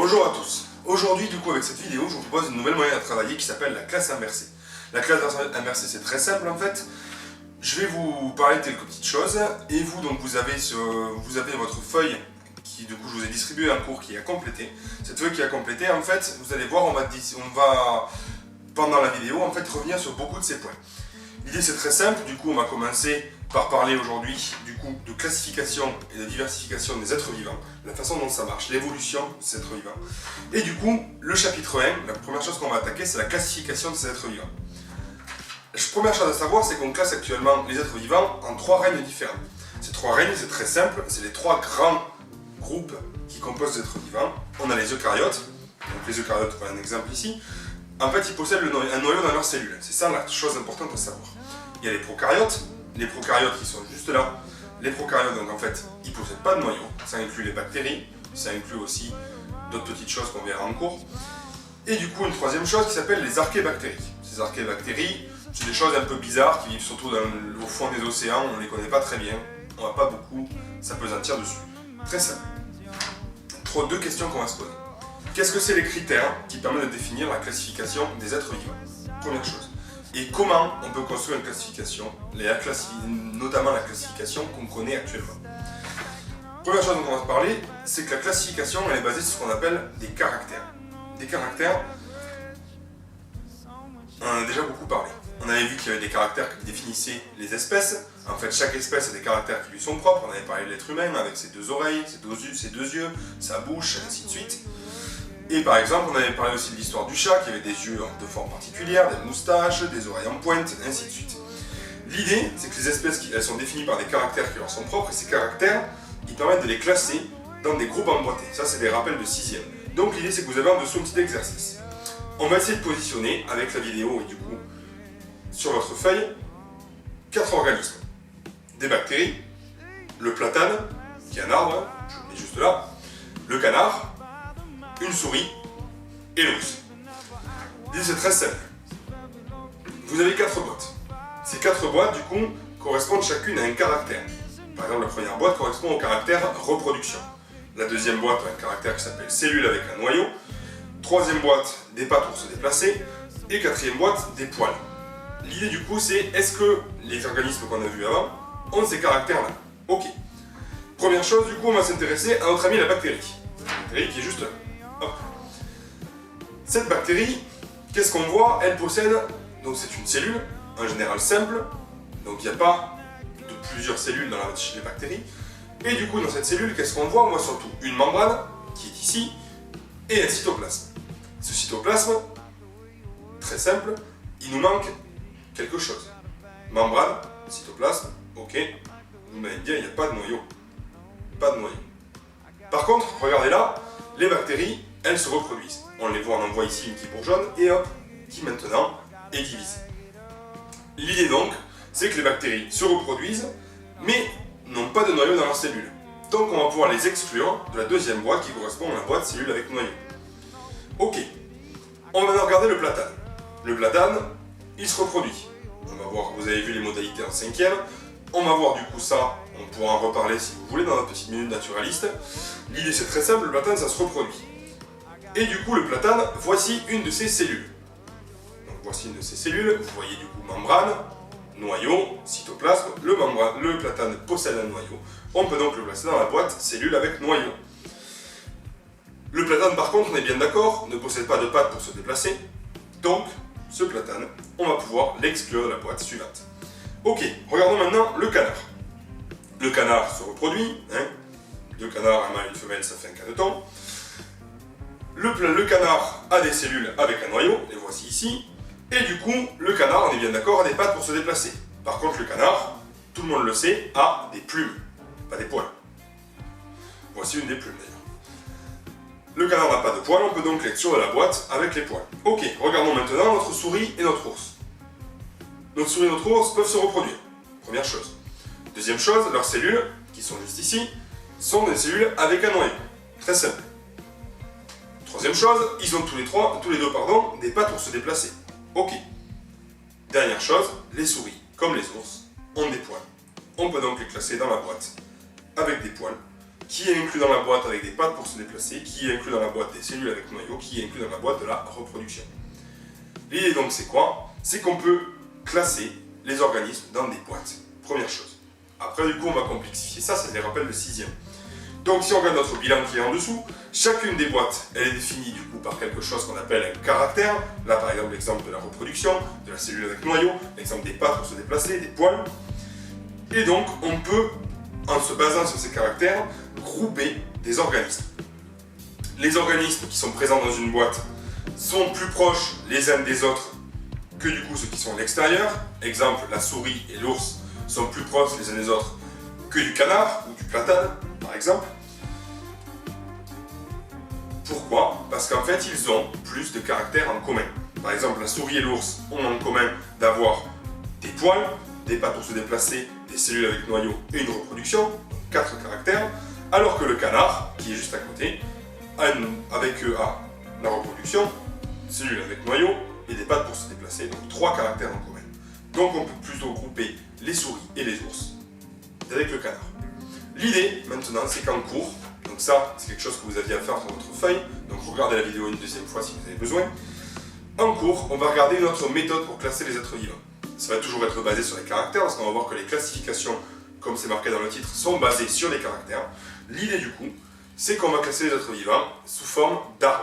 Bonjour à tous. Aujourd'hui, du coup, avec cette vidéo, je vous propose une nouvelle moyenne à travailler qui s'appelle la classe inversée. La classe inversée, c'est très simple en fait. Je vais vous parler de quelques petites choses et vous, donc, vous avez votre feuille qui, du coup, je vous ai distribué un cours qui est à compléter. Cette feuille qui est à compléter, en fait, vous allez voir, on va pendant la vidéo, en fait, revenir sur beaucoup de ces points. L'idée, c'est très simple. Du coup, on va commencer par parler aujourd'hui du coup de classification et de diversification des êtres vivants, la façon dont ça marche, l'évolution de ces êtres vivants. Et du coup, le chapitre 1, la première chose qu'on va attaquer, c'est la classification de ces êtres vivants. La première chose à savoir, c'est qu'on classe actuellement les êtres vivants en 3 règnes différents. Ces 3 règnes, c'est très simple, c'est les 3 grands groupes qui composent les êtres vivants. On a les eucaryotes, donc les eucaryotes, on a un exemple ici. En fait, ils possèdent un noyau dans leurs cellules. C'est ça la chose importante à savoir. Il y a les prokaryotes qui sont juste là. Les prokaryotes, donc en fait, ils ne possèdent pas de noyau. Ça inclut les bactéries, ça inclut aussi d'autres petites choses qu'on verra en cours. Et du coup, une troisième chose qui s'appelle les archébactéries. Ces archébactéries, c'est des choses un peu bizarres qui vivent surtout au fond des océans. On ne les connaît pas très bien. On va pas beaucoup s'apesantir dessus. Très simple. Deux questions qu'on va se poser. Qu'est-ce que c'est les critères qui permettent de définir la classification des êtres vivants? Première chose. Et comment on peut construire une classification, notamment la classification qu'on connaît actuellement. Première chose dont on va se parler, c'est que la classification elle est basée sur ce qu'on appelle des caractères. Des caractères, on en a déjà beaucoup parlé. On avait vu qu'il y avait des caractères qui définissaient les espèces. En fait, chaque espèce a des caractères qui lui sont propres. On avait parlé de l'être humain avec ses 2 oreilles, ses deux yeux, sa bouche, et ainsi de suite. Et par exemple, on avait parlé aussi de l'histoire du chat, qui avait des yeux de forme particulière, des moustaches, des oreilles en pointe, ainsi de suite. L'idée, c'est que les espèces, elles sont définies par des caractères qui leur sont propres, et ces caractères, ils permettent de les classer dans des groupes emboîtés. Ça, c'est des rappels de 6e. Donc l'idée, c'est que vous avez en dessous un petit exercice. On va essayer de positionner, avec la vidéo et du coup, sur votre feuille, 4 organismes. Des bactéries, le platane, qui est un arbre, je le mets juste là, le canard, une souris et l'ours. L'idée c'est très simple. Vous avez 4 boîtes. Ces 4 boîtes du coup correspondent chacune à un caractère. Par exemple la première boîte correspond au caractère reproduction. La deuxième boîte a un caractère qui s'appelle cellule avec un noyau. Troisième boîte des pattes pour se déplacer. Et quatrième boîte des poils. L'idée du coup c'est est-ce que les organismes qu'on a vus avant ont ces caractères là? Ok. Première chose du coup on va s'intéresser à notre ami la bactérie. La bactérie qui est juste là. Hop. Cette bactérie, qu'est-ce qu'on voit? Elle possède, donc c'est une cellule, en général simple, donc il n'y a pas de plusieurs cellules chez les bactéries. Et du coup, dans cette cellule, qu'est-ce qu'on voit? On voit surtout une membrane, qui est ici, et un cytoplasme. Ce cytoplasme, très simple, il nous manque quelque chose. Membrane, cytoplasme, ok, vous m'allez me dire, il n'y a pas de noyau. Pas de noyau. Par contre, regardez là, les bactéries, elles se reproduisent. On les voit, on en voit ici une qui bourgeonne et hop, qui maintenant est divisée. L'idée donc, c'est que les bactéries se reproduisent, mais n'ont pas de noyau dans leurs cellules. Donc on va pouvoir les exclure de la deuxième boîte qui correspond à la boîte cellule avec noyau. Ok, on va maintenant regarder le platane. Le platane, il se reproduit. On va voir, vous avez vu les modalités en 5e. On va voir du coup ça, on pourra en reparler si vous voulez dans notre petite minute naturaliste. L'idée c'est très simple, le platane ça se reproduit. Et du coup le platane, voici une de ses cellules. Donc voici une de ses cellules, vous voyez du coup membrane, noyau, cytoplasme, le platane possède un noyau. On peut donc le placer dans la boîte cellule avec noyau. Le platane par contre, on est bien d'accord, ne possède pas de pattes pour se déplacer. Donc ce platane, on va pouvoir l'exclure de la boîte suivante. Ok, regardons maintenant le canard. Le canard se reproduit, hein. 2 canards, un mâle et une femelle, ça fait un caneton. Le canard a des cellules avec un noyau, les voici ici. Et du coup, le canard, on est bien d'accord, a des pattes pour se déplacer. Par contre, le canard, tout le monde le sait, a des plumes, pas des poils. Voici une des plumes d'ailleurs. Le canard n'a pas de poils, on peut donc l'exclure de la boîte avec les poils. Ok, regardons maintenant notre souris et notre ours. Notre souris et notre ours peuvent se reproduire, première chose. Deuxième chose, leurs cellules, qui sont juste ici, sont des cellules avec un noyau. Très simple. Troisième chose, ils ont tous les deux, des pattes pour se déplacer. Ok. Dernière chose, les souris, comme les ours, ont des poils. On peut donc les classer dans la boîte avec des poils qui est inclus dans la boîte avec des pattes pour se déplacer, qui est inclus dans la boîte des cellules avec noyau, qui est inclus dans la boîte de la reproduction. L'idée donc c'est quoi? C'est qu'on peut classer les organismes dans des boîtes, première chose. Après du coup on va complexifier ça, c'est les rappels de 6e. Donc si on regarde notre bilan qui est en dessous, chacune des boîtes, elle est définie du coup par quelque chose qu'on appelle un caractère. Là par exemple l'exemple de la reproduction, de la cellule avec noyau, l'exemple des pattes pour se déplacer, des poils. Et donc on peut, en se basant sur ces caractères, grouper des organismes. Les organismes qui sont présents dans une boîte sont plus proches les uns des autres que du coup ceux qui sont à l'extérieur. Exemple, la souris et l'ours sont plus proches les uns des autres que du canard ou du platane, par exemple. Pourquoi? Parce qu'en fait, ils ont plus de caractères en commun. Par exemple, la souris et l'ours ont en commun d'avoir des poils, des pattes pour se déplacer, des cellules avec noyau et une reproduction, donc 4 caractères, alors que le canard, qui est juste à côté, a la reproduction, cellules avec noyau et des pattes pour se déplacer, donc 3 caractères en commun. Donc on peut plutôt grouper les souris et les ours avec le canard. L'idée maintenant c'est qu'en cours, donc ça c'est quelque chose que vous aviez à faire sur votre feuille, donc regardez la vidéo une deuxième fois si vous avez besoin. En cours, on va regarder une autre méthode pour classer les êtres vivants. Ça va toujours être basé sur les caractères parce qu'on va voir que les classifications, comme c'est marqué dans le titre, sont basées sur les caractères. L'idée du coup, c'est qu'on va classer les êtres vivants sous forme d'arbres.